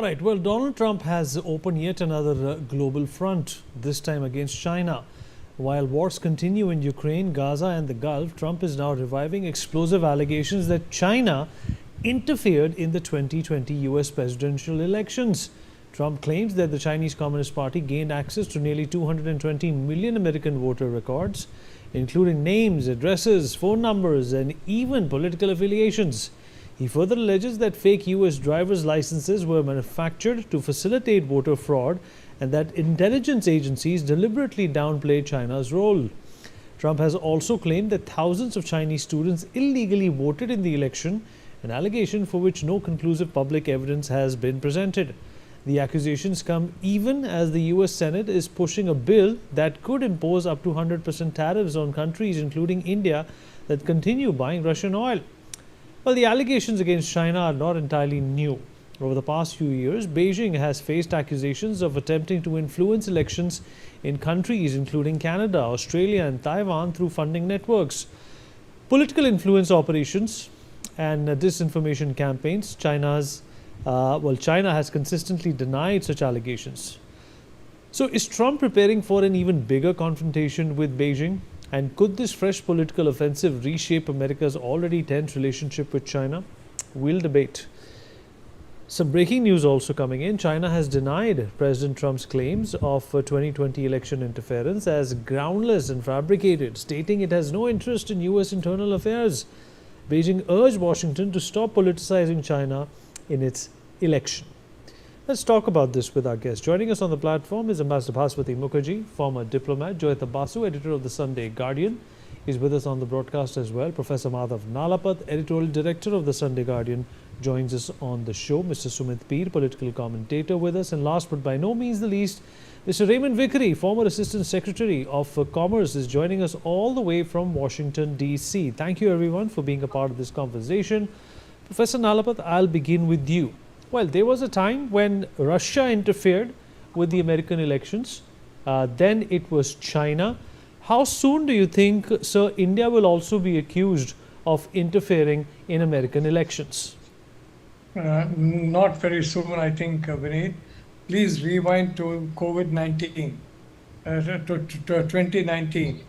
All right, well, Donald Trump has opened yet another global front, this time against China. While wars continue in Ukraine, Gaza, and the Gulf, Trump is now reviving explosive allegations that China interfered in the 2020 US presidential elections. Trump claims that the Chinese Communist Party gained access to nearly 220 million American voter records, including names, addresses, phone numbers, and even political affiliations. He further alleges that fake US driver's licenses were manufactured to facilitate voter fraud and that intelligence agencies deliberately downplayed China's role. Trump has also claimed that thousands of Chinese students illegally voted in the election, an allegation for which no conclusive public evidence has been presented. The accusations come even as the US Senate is pushing a bill that could impose up to 100% tariffs on countries, including India, that continue buying Russian oil. Well, the allegations against China are not entirely new. Over the past few years, Beijing has faced accusations of attempting to influence elections in countries including Canada, Australia, and Taiwan through funding networks. Political influence operations and disinformation campaigns. China has consistently denied such allegations. So, is Trump preparing for an even bigger confrontation with Beijing? And could this fresh political offensive reshape America's already tense relationship with China? We'll debate. Some breaking news also coming in. China has denied President Trump's claims of 2020 election interference as groundless and fabricated, stating it has no interest in US internal affairs. Beijing urged Washington to stop politicizing China in its election. Let's talk about this with our guest. Joining us on the platform is Ambassador Bhaswati Mukherjee, former diplomat. Joyita Basu, editor of the Sunday Guardian, is with us on the broadcast as well. Professor Madhav Nalapat, editorial director of the Sunday Guardian, joins us on the show. Mr. Sumit Peer, political commentator, with us. And last but by no means the least, Mr. Raymond Vickery, former Assistant Secretary of Commerce, is joining us all the way from Washington, D.C. Thank you, everyone, for being a part of this conversation. Professor Nalapat, I'll begin with you. Well, there was a time when Russia interfered with the American elections. Then it was China. How soon do you think, sir, India will also be accused of interfering in American elections? Not very soon, I think, Vineet. Please rewind to COVID-19, to 2019,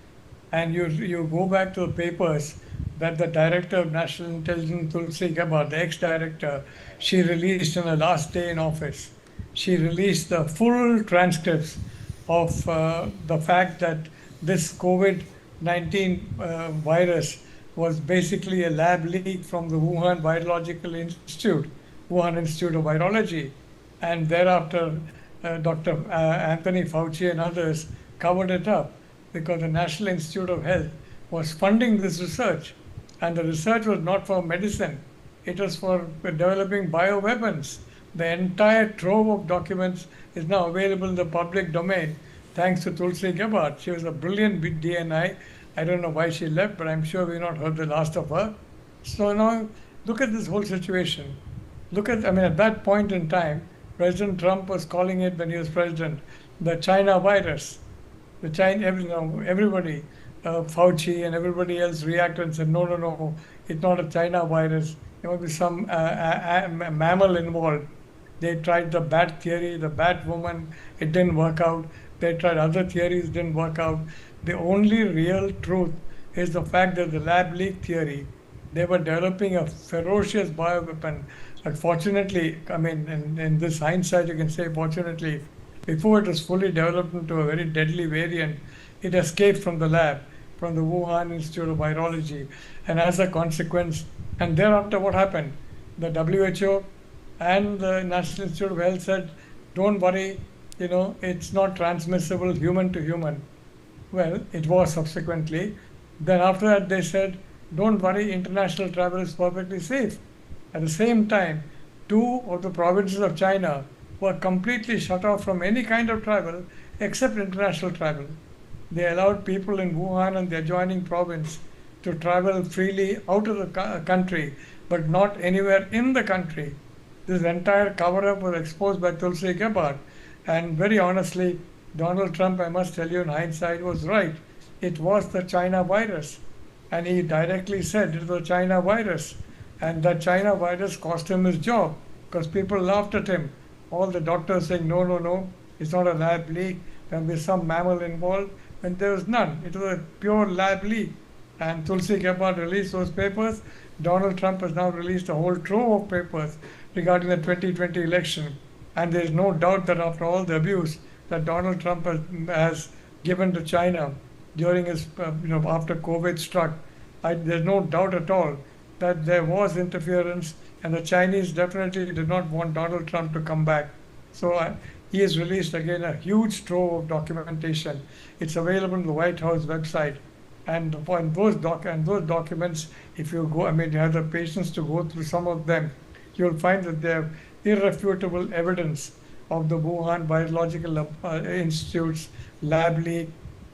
and you go back to the papers that the Director of National Intelligence, Tulsi Gabbard, the ex-director, she released on her last day in office. She released the full transcripts of the fact that this COVID-19 virus was basically a lab leak from the Wuhan Virological Institute, Wuhan Institute of Virology. And thereafter, Dr. Anthony Fauci and others covered it up because the National Institute of Health was funding this research. And the research was not for medicine. It was for developing bioweapons. The entire trove of documents is now available in the public domain thanks to Tulsi Gabbard. She was a brilliant DNI. I don't know why she left, but I'm sure we've not heard the last of her. So now look at this whole situation. At that point in time, President Trump was calling it, when he was president, the China virus. Everybody, Fauci and everybody else reacted and said, no, it's not a China virus. There must be some mammal involved. They tried the bat theory, the bat woman, it didn't work out. They tried other theories, didn't work out. The only real truth is the fact that the lab leak theory, they were developing a ferocious bioweapon. Unfortunately, in this hindsight, you can say fortunately, before it was fully developed into a very deadly variant, it escaped from the lab, from the Wuhan Institute of Virology. And as a consequence, and thereafter what happened? The WHO and the National Institute of Health said, don't worry, it's not transmissible human to human. Well, it was subsequently. Then after that, they said, don't worry, international travel is perfectly safe. At the same time, 2 of the provinces of China were completely shut off from any kind of travel except international travel. They allowed people in Wuhan and the adjoining province to travel freely out of the country, but not anywhere in the country. This entire cover-up was exposed by Tulsi Gabbard. And very honestly, Donald Trump, I must tell you in hindsight, was right. It was the China virus. And he directly said it was a China virus. And that China virus cost him his job because people laughed at him. all the doctors saying, no, no, no, it's not a lab leak. There'll be some mammal involved. And there was none. It was a pure lab leak. And Tulsi Gabbard released those papers. Donald Trump has now released a whole trove of papers regarding the 2020 election. And there is no doubt that after all the abuse that Donald Trump has given to China during his, after COVID struck, there's no doubt at all that there was interference, and the Chinese definitely did not want Donald Trump to come back. So he has released again a huge trove of documentation. It's available on the White House website. And those documents, if you go, you have the patience to go through some of them, you'll find that they're irrefutable evidence of the Wuhan Biological Institute's lab leak,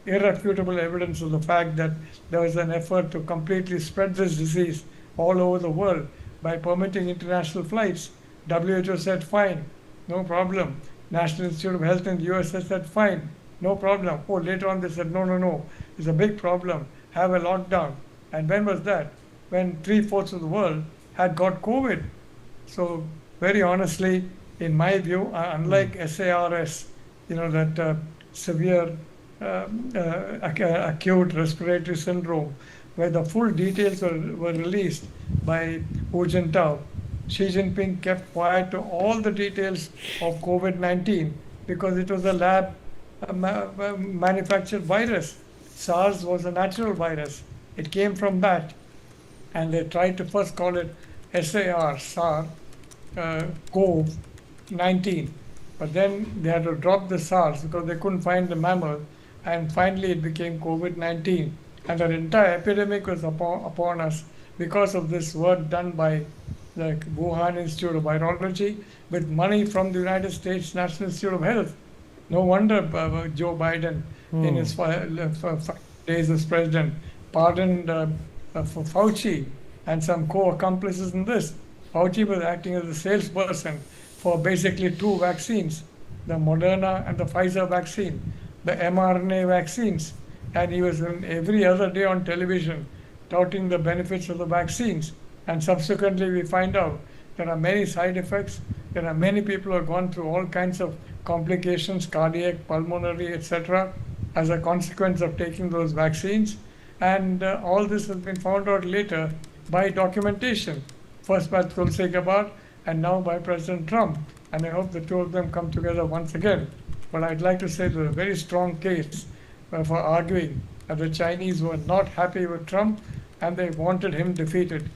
irrefutable evidence of the fact that there was an effort to completely spread this disease all over the world by permitting international flights. WHO said fine, no problem. National Institute of Health in the US said fine, no problem. Oh, later on they said no, no, no, it's a big problem, have a lockdown. And when was that? When 3/4 of the world had got COVID. So very honestly, in my view, unlike SARS, that severe acute respiratory syndrome, where the full details were released by Hu Jintao, Xi Jinping kept quiet to all the details of COVID-19 because it was a lab manufactured virus. SARS was a natural virus. It came from that. And they tried to first call it SARS-CoV-19. But then they had to drop the SARS because they couldn't find the mammal. And finally it became COVID-19. And an entire epidemic was upon us because of this work done by the Wuhan Institute of Virology with money from the United States National Institute of Health. No wonder Joe Biden, in his 5 days as president, pardoned for Fauci and some co-accomplices in this. Fauci was acting as a salesperson for basically 2 vaccines, the Moderna and the Pfizer vaccine, the mRNA vaccines. And he was every other day on television touting the benefits of the vaccines. And subsequently we find out there are many side effects. There are many people who have gone through all kinds of complications, cardiac, pulmonary, etc., as a consequence of taking those vaccines. And all this has been found out later by documentation, first by Tulsi Gabbard and now by President Trump. And I hope the two of them come together once again. But I'd like to say there's a very strong case for arguing that the Chinese were not happy with Trump and they wanted him defeated.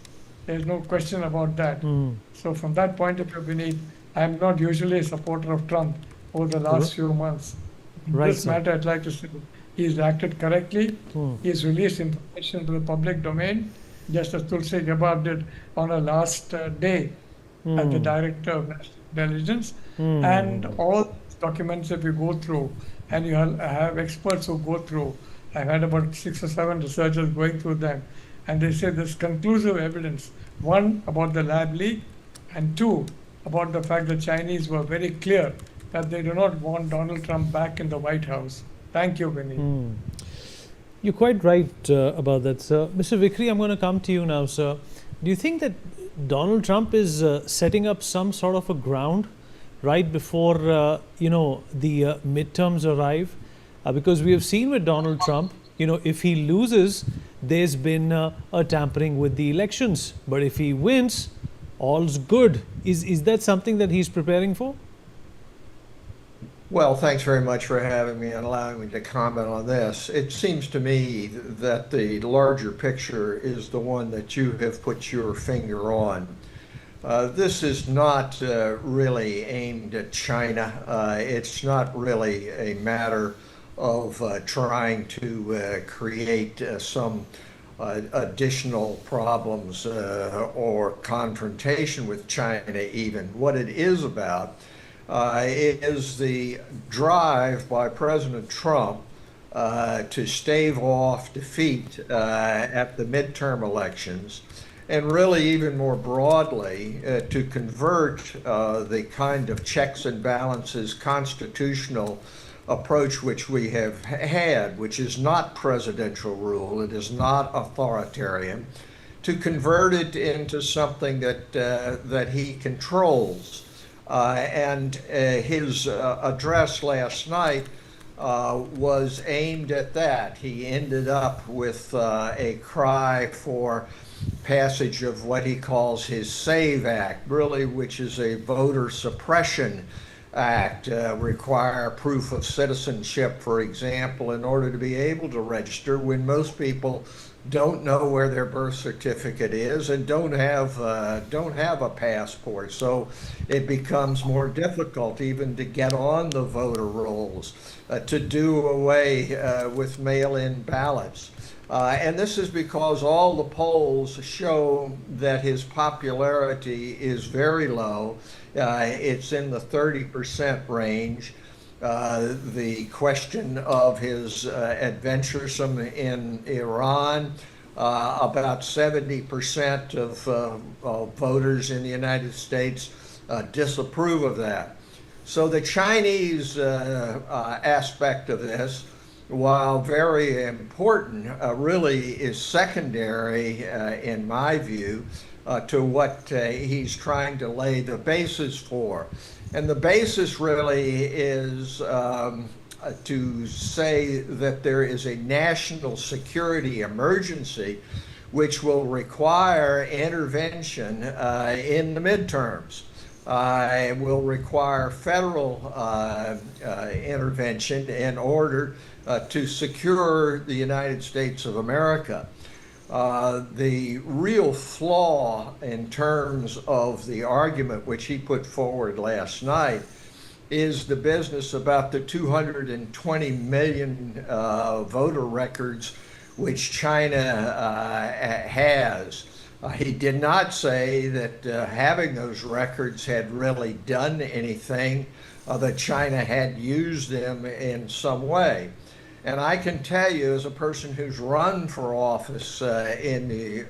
There's no question about that. So from that point of view, Vineet, I'm not usually a supporter of Trump over the last few months. In this matter, I'd like to say he's acted correctly. He's released information to the public domain, just as Tulsi Gabbard did on her last day as the Director of National Intelligence. And all documents that we go through, and you have experts who go through. I've had about 6 or 7 researchers going through them, and they say there's conclusive evidence, 1, about the lab leak, and 2, about the fact the Chinese were very clear that they do not want Donald Trump back in the White House. Thank you, Vinny. You're quite right about that, sir. Mr. Vikri, I'm going to come to you now, sir. Do you think that Donald Trump is setting up some sort of a ground right before, the midterms arrive? Because we have seen with Donald Trump, if he loses, there's been a tampering with the elections. But if he wins, all's good. Is that something that he's preparing for? Well, thanks very much for having me and allowing me to comment on this. It seems to me that the larger picture is the one that you have put your finger on. This is not really aimed at China. It's not really a matter of trying to create some additional problems or confrontation with China even. What it is about is the drive by President Trump to stave off defeat at the midterm elections, and really even more broadly to convert the kind of checks and balances constitutional approach which we have had, which is not presidential rule, it is not authoritarian, to convert it into something that he controls. And his address last night was aimed at that. He ended up with a cry for passage of what he calls his SAVE Act, really, which is a voter suppression act, require proof of citizenship, for example, in order to be able to register when most people don't know where their birth certificate is and don't have a passport. So it becomes more difficult even to get on the voter rolls, to do away with mail-in ballots. And this is because all the polls show that his popularity is very low. It's in the 30% range. The question of his adventuresome in Iran, about 70% of voters in the United States disapprove of that. So the Chinese aspect of this, while very important, really is secondary, in my view, to what he's trying to lay the basis for. And the basis really is to say that there is a national security emergency which will require intervention in the midterms. It will require federal intervention in order to secure the United States of America. The real flaw in terms of the argument which he put forward last night is the business about the 220 million voter records which China has. He did not say that having those records had really done anything, that China had used them in some way. And I can tell you, as a person who's run for office in the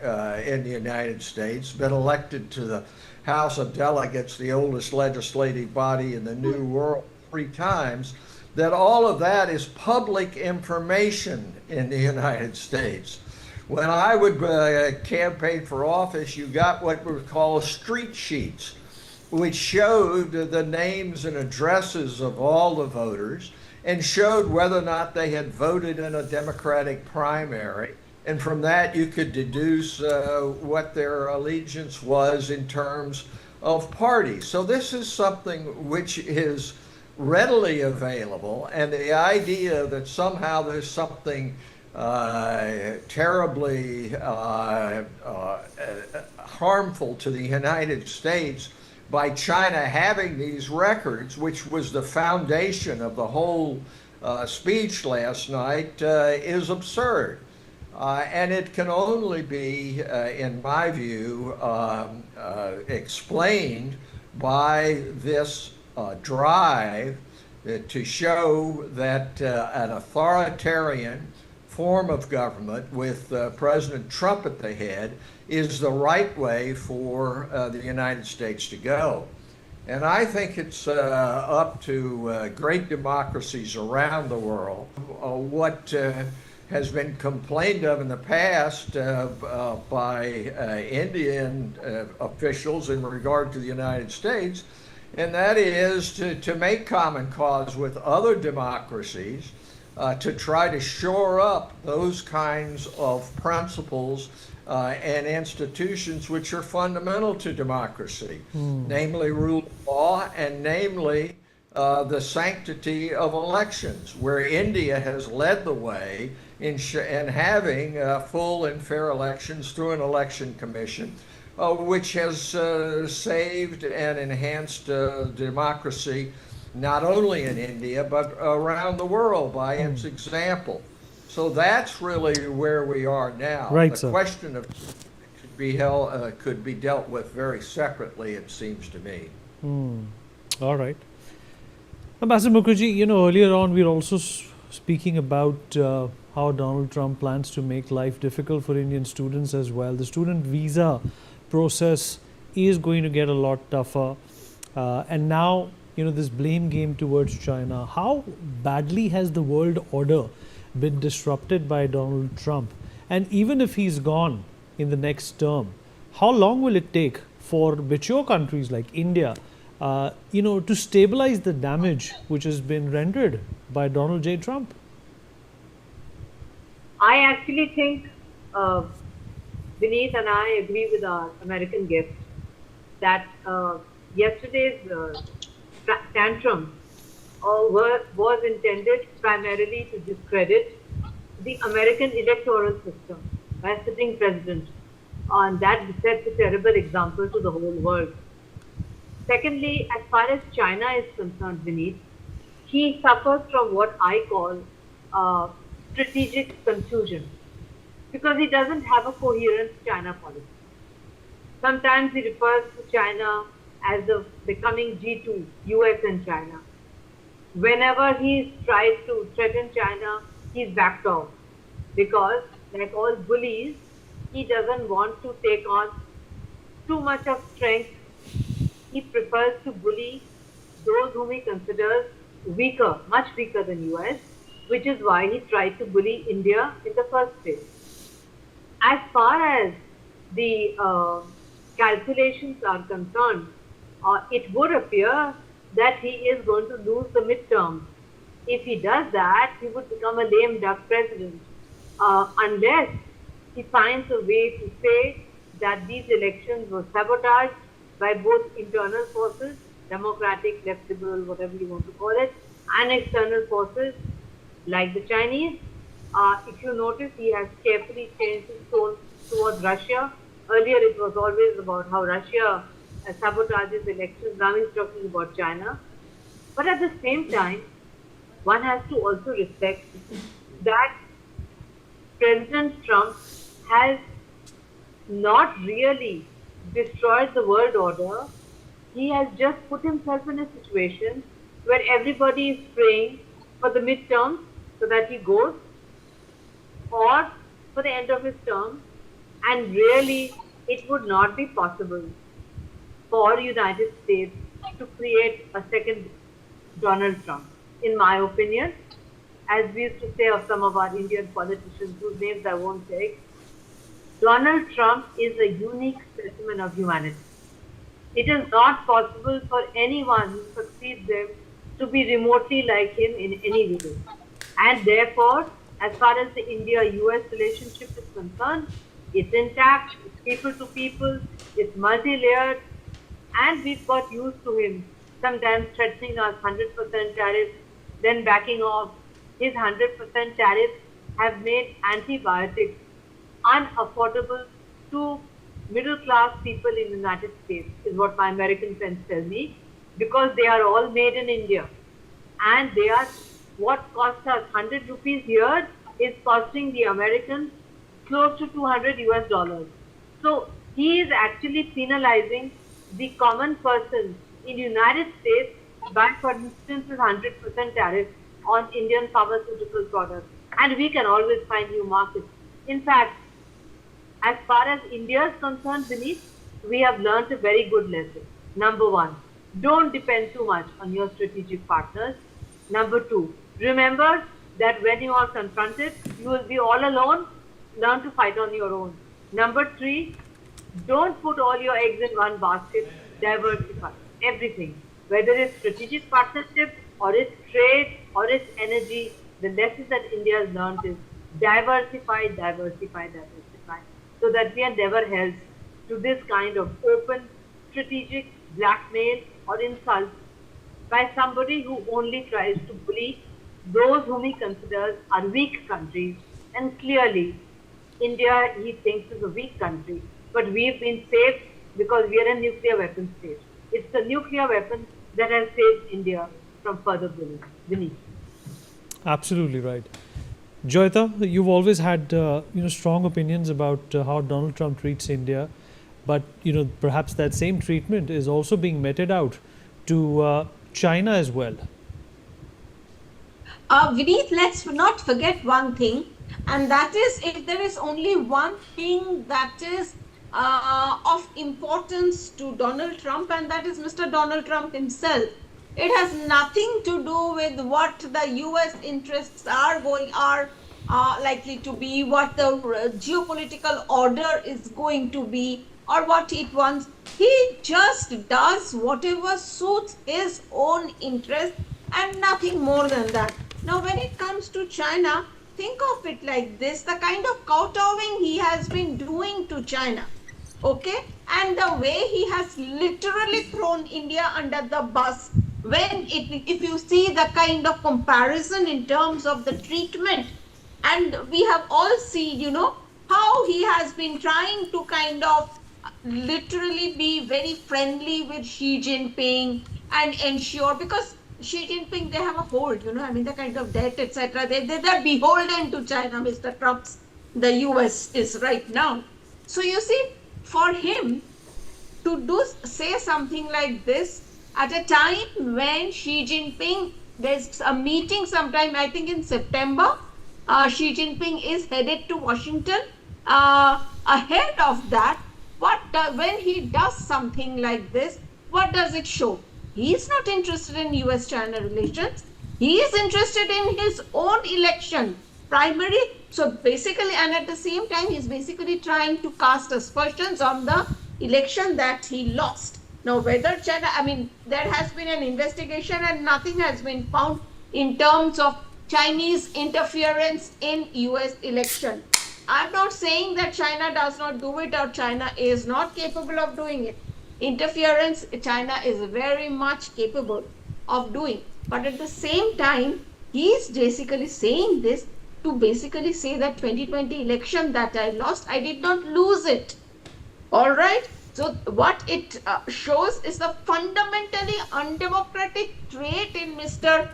United States, been elected to the House of Delegates, the oldest legislative body in the New World, 3 times, that all of that is public information in the United States. When I would campaign for office, you got what we call street sheets, which showed the names and addresses of all the voters and showed whether or not they had voted in a Democratic primary. And from that, you could deduce what their allegiance was in terms of party. So this is something which is readily available. And the idea that somehow there's something terribly harmful to the United States by China having these records, which was the foundation of the whole speech last night, is absurd. And it can only be, in my view, explained by this drive to show that an authoritarian form of government with President Trump at the head is the right way for the United States to go. And I think it's up to great democracies around the world. What has been complained of in the past by Indian officials in regard to the United States, and that is to make common cause with other democracies to try to shore up those kinds of principles and institutions which are fundamental to democracy, namely rule of law and namely the sanctity of elections, where India has led the way in having full and fair elections through an election commission, which has saved and enhanced democracy not only in India but around the world by its example. So that's really where we are now. Right, the sir. question of could be dealt with very separately, it seems to me. All right. Ambassador Mukherjee, earlier on we were also speaking about how Donald Trump plans to make life difficult for Indian students as well. The student visa process is going to get a lot tougher. And now, this blame game towards China. How badly has the world order been disrupted by Donald Trump? And even if he's gone in the next term, how long will it take for mature countries like India to stabilize the damage which has been rendered by Donald J. Trump? I actually think Vineet and I agree with our American guest that yesterday's tantrum was intended primarily to discredit the American electoral system by a sitting president, and that sets a terrible example to the whole world. Secondly, as far as China is concerned, Vineet, he suffers from what I call strategic confusion because he doesn't have a coherent China policy. Sometimes he refers to China as the becoming G2, US and China. Whenever he tries to threaten China, he's backed off because, like all bullies, he doesn't want to take on too much of strength. He prefers to bully those whom he considers weaker, much weaker than US, which is why he tried to bully India in the first place. As far as the calculations are concerned, it would appear that he is going to lose the midterm. If he does that, he would become a lame duck president, unless he finds a way to say that these elections were sabotaged by both internal forces, democratic, left liberal, whatever you want to call it, and external forces like the Chinese. If you notice, he has carefully changed his tone towards Russia. Earlier, it was always about how Russia sabotages elections. Now he's talking about China. But at the same time, one has to also respect that President Trump has not really destroyed the world order. He has just put himself in a situation where everybody is praying for the midterms so that he goes, or for the end of his term, and really it would not be possible for United States to create a second Donald Trump. In my opinion, as we used to say of some of our Indian politicians whose names I won't take, Donald Trump is a unique specimen of humanity. It is not possible for anyone who succeeds him to be remotely like him in any way. And therefore, as far as the India-US relationship is concerned, it's intact, it's people to people, it's multi-layered, and we've got used to him sometimes threatening us 100% tariffs, then backing off. His 100% tariffs have made antibiotics unaffordable to middle-class people in the United States, is what my American friends tell me, because they are all made in India. And they are, what costs us 100 rupees here is costing the Americans close to 200 US dollars. So he is actually penalizing the common person in the United States by, for instance, his 100% tariff on Indian pharmaceutical products. And we can always find new markets. In fact, as far as India is concerned, Vineet, we have learned a very good lesson. Number one, don't depend too much on your strategic partners. Number two, remember that when you are confronted, you will be all alone. Learn to fight on your own. Number three, don't put all your eggs in one basket. Diversify everything, whether it's strategic partnership or it's trade or it's energy. The lesson that India has learned is diversify, diversify, diversify, so that we are never held to this kind of open strategic blackmail or insult by somebody who only tries to bully those whom he considers are weak countries. And clearly, India, he thinks, is a weak country. But we've been saved because we are a nuclear weapon state. It's the nuclear weapon that has saved India from further bullying. Absolutely right. Joyita, you've always had strong opinions about how Donald Trump treats India, but perhaps that same treatment is also being meted out to China as well. Vineet, let's not forget one thing, and that is, if there is only one thing that is of importance to Donald Trump, and that is Mr. Donald Trump himself. It has nothing to do with what the US interests are likely to be, what the geopolitical order is going to be, or what it wants He just does whatever suits his own interest and nothing more than that. Now, when it comes to China, think of it like this, the kind of kowtowing he has been doing to China, okay, and the way he has literally thrown India under the bus. If you see the kind of comparison in terms of the treatment, and we have all seen, how he has been trying to kind of literally be very friendly with Xi Jinping and ensure, because Xi Jinping, they have a hold, I mean, the kind of debt, etc. They're beholden to China, Mr. Trump's, the US is right now. So you see, for him to say something like this at a time when Xi Jinping, there's a meeting sometime, I think in September, Xi Jinping is headed to Washington. Ahead of that, when he does something like this, what does it show? He is not interested in US-China relations. He is interested in his own election, primary. So basically, and at the same time, he's basically trying to cast aspersions on the election that he lost. Now, whether China, I mean, there has been an investigation and nothing has been found in terms of Chinese interference in US election. I'm not saying that China does not do it or China is not capable of doing it. Interference, China is very much capable of doing. But at the same time, he is basically saying this to basically say that 2020 election that I lost, I did not lose it. All right. So what it shows is the fundamentally undemocratic trait in Mr.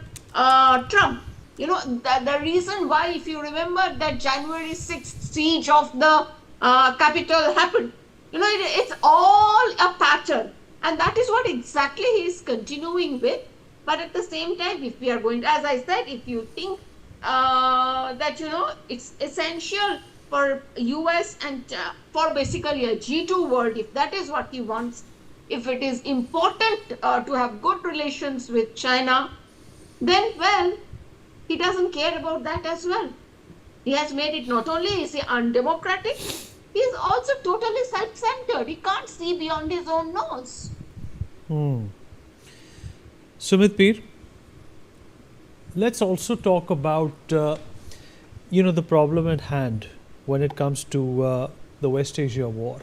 Trump. The reason why, if you remember that January 6th siege of the Capitol happened, it's all a pattern. And that is what exactly he is continuing with. But at the same time, if we are going to, as I said, if you think that, it's essential for US and for basically a G2 world, if that is what he wants, if it is important to have good relations with China, then, well, he doesn't care about that as well. He has made it not only is he undemocratic, he is also totally self-centered. He can't see beyond his own nose. Sumit Peer, let's also talk about, the problem at hand when it comes to the West Asia war.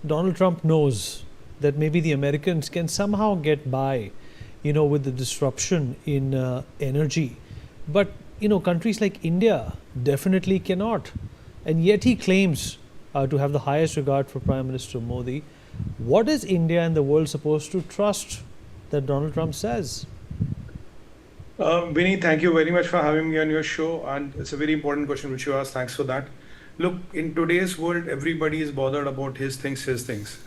Donald Trump knows that maybe the Americans can somehow get by, with the disruption in energy. But, countries like India definitely cannot. And yet he claims to have the highest regard for Prime Minister Modi. What is India and the world supposed to trust that Donald Trump says? Vinny, thank you very much for having me on your show. And it's a very important question which you asked. Thanks for that. Look, in today's world, everybody is bothered about his things,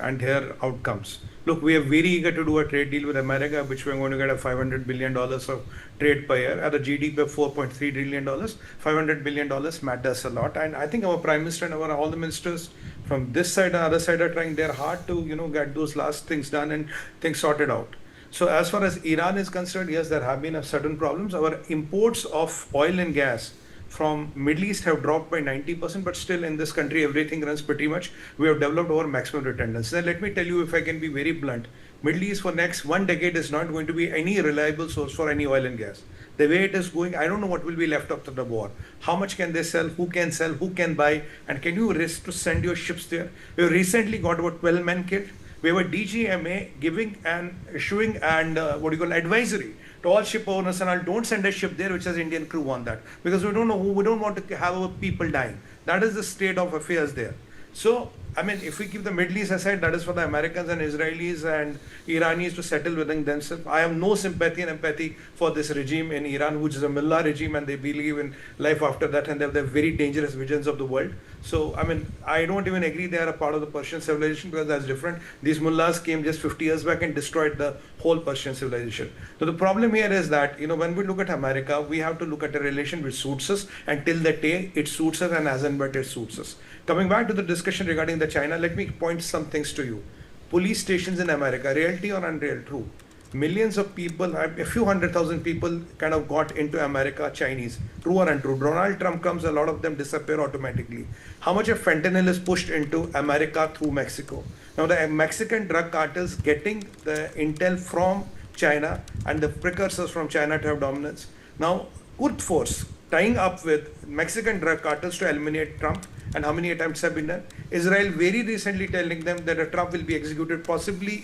and their outcomes. Look, we are very eager to do a trade deal with America, which we're going to get a $500 billion of trade per year at a GDP of $4.3 trillion. $500 billion matters a lot. And I think our Prime Minister and all the ministers from this side and other side are trying their hard to, get those last things done and things sorted out. So as far as Iran is concerned, yes, there have been certain problems. Our imports of oil and gas from Middle East have dropped by 90%, but still in this country, everything runs pretty much. We have developed our maximum redundancy. Now, let me tell you, if I can be very blunt, Middle East for next 1 decade is not going to be any reliable source for any oil and gas. The way it is going, I don't know what will be left after the war. How much can they sell? Who can buy? And can you risk to send your ships there? We recently got about 12 men killed. We have a DGMA giving and issuing and advisory to all ship owners and all, don't send a ship there which has Indian crew on that, because we don't know we don't want to have our people dying. That is the state of affairs there. So, I mean, if we keep the Middle East aside, that is for the Americans and Israelis and Iranis to settle within themselves. I have no sympathy and empathy for this regime in Iran, which is a mullah regime, and they believe in life after that, and they have very dangerous visions of the world. So, I mean, I don't even agree they are a part of the Persian civilization, because that's different. These mullahs came just 50 years back and destroyed the whole Persian civilization. So the problem here is that, when we look at America, we have to look at a relation which suits us, and till the day it suits us, and as and when it suits us. Coming back to the discussion regarding the China, let me point some things to you. Police stations in America, reality or unreal? True. millions of people, a few 100,000 people kind of got into America, Chinese, true or untrue. Donald Trump comes, a lot of them disappear automatically. How much of fentanyl is pushed into America through Mexico? Now the Mexican drug cartels getting the intel from China and the precursors from China to have dominance. Now, Quds Force tying up with Mexican drug cartels to eliminate Trump, and how many attempts have been done? Israel very recently telling them that a Trump will be executed possibly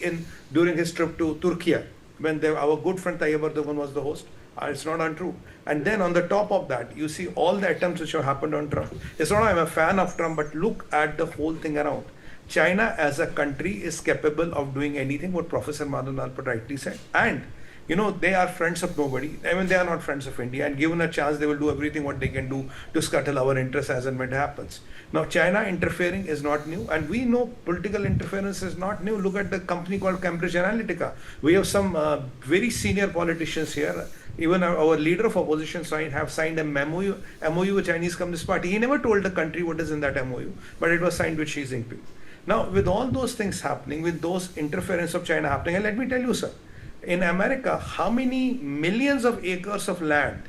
during his trip to Turkey, when our good friend Tayyip Erdogan was the host. It's not untrue. And then on the top of that, you see all the attempts which have happened on Trump. It's not I'm a fan of Trump, but look at the whole thing around. China as a country is capable of doing anything, what Professor Madhav Nalpat rightly said. And, you know, they are friends of nobody. I mean, they are not friends of India. And given a chance, they will do everything what they can do to scuttle our interests as and when it happens. Now, China interfering is not new. And we know political interference is not new. Look at the company called Cambridge Analytica. We have some very senior politicians here. Even our leader of opposition have signed a MOU with Chinese Communist Party. He never told the country what is in that MOU, but it was signed with Xi Jinping. Now, with all those things happening, with those interference of China happening, and let me tell you, sir, in America, how many millions of acres of land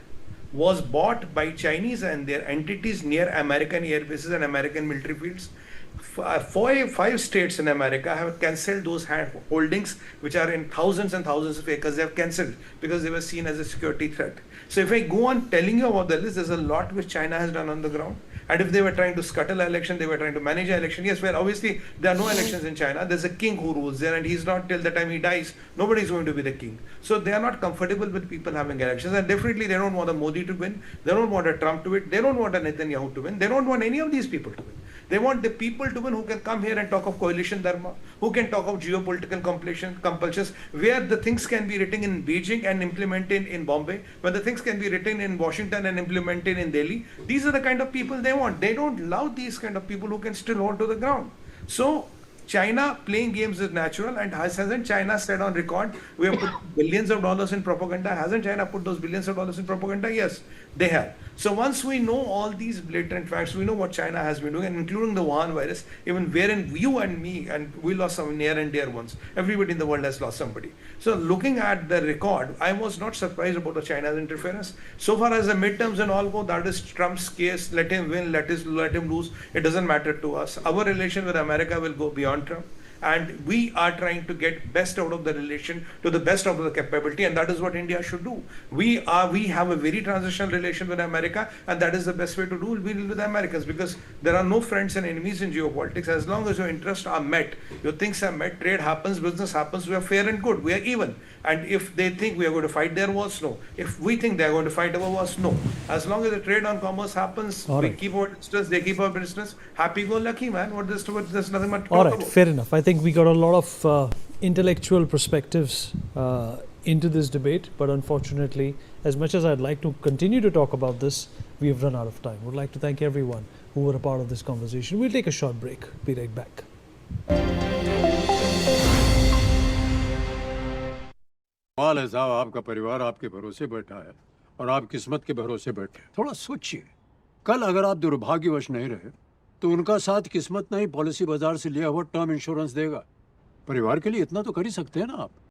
was bought by Chinese and their entities near American air bases and American military fields? Five states in America have cancelled those holdings, which are in thousands and thousands of acres. They have cancelled because they were seen as a security threat. So if I go on telling you about the list, there's a lot which China has done on the ground. And if they were trying to scuttle an election, they were trying to manage an election. Yes, well, obviously, there are no elections in China. There's a king who rules there, and he's not, till the time he dies, nobody's going to be the king. So they are not comfortable with people having elections. And definitely, they don't want a Modi to win. They don't want a Trump to win. They don't want a Netanyahu to win. They don't want any of these people to win. They want the people to win who can come here and talk of coalition dharma, who can talk of geopolitical compulsions, where the things can be written in Beijing and implemented in Bombay, where the things can be written in Washington and implemented in Delhi. These are the kind of people they want. They don't love these kind of people who can still hold to the ground. So China playing games is natural, and hasn't China said on record, we have put billions of dollars in propaganda? Hasn't China put those billions of dollars in propaganda? Yes, they have. So once we know all these blatant facts, we know what China has been doing, and including the Wuhan virus, even wherein you and me, and we lost some near and dear ones. Everybody in the world has lost somebody. So looking at the record, I was not surprised about the China's interference. So far as the midterms and all go, that is Trump's case. Let him win, let him lose. It doesn't matter to us. Our relation with America will go beyond Trump. And we are trying to get best out of the relation to the best of the capability, and that is what India should do. We have a very transitional relation with America, and that is the best way to do with the Americans, because there are no friends and enemies in geopolitics. As long as your interests are met, your things are met, trade happens, business happens, we are fair and good, we are even. And if they think we are going to fight their wars, no. If we think they are going to fight our wars, no. As long as the trade on commerce happens, we keep our business, they keep our business. Happy-go-lucky, man. There's nothing much to talk about. Fair enough. I think we got a lot of intellectual perspectives into this debate, but unfortunately, as much as I'd like to continue to talk about this, we have run out of time. Would like to thank everyone who were a part of this conversation. We'll take a short break. Be right back. सवाल है साहब, आपका परिवार आपके भरोसे बैठा है और आप किस्मत के भरोसे बैठे। थोड़ा सोचिए, कल अगर आप दुर्भाग्यवश नहीं रहे तो उनका साथ किस्मत नहीं, पॉलिसी बाजार से लिया हुआ टर्म इंश्योरेंस देगा। परिवार के लिए इतना तो कर ही सकते हैं ना आप।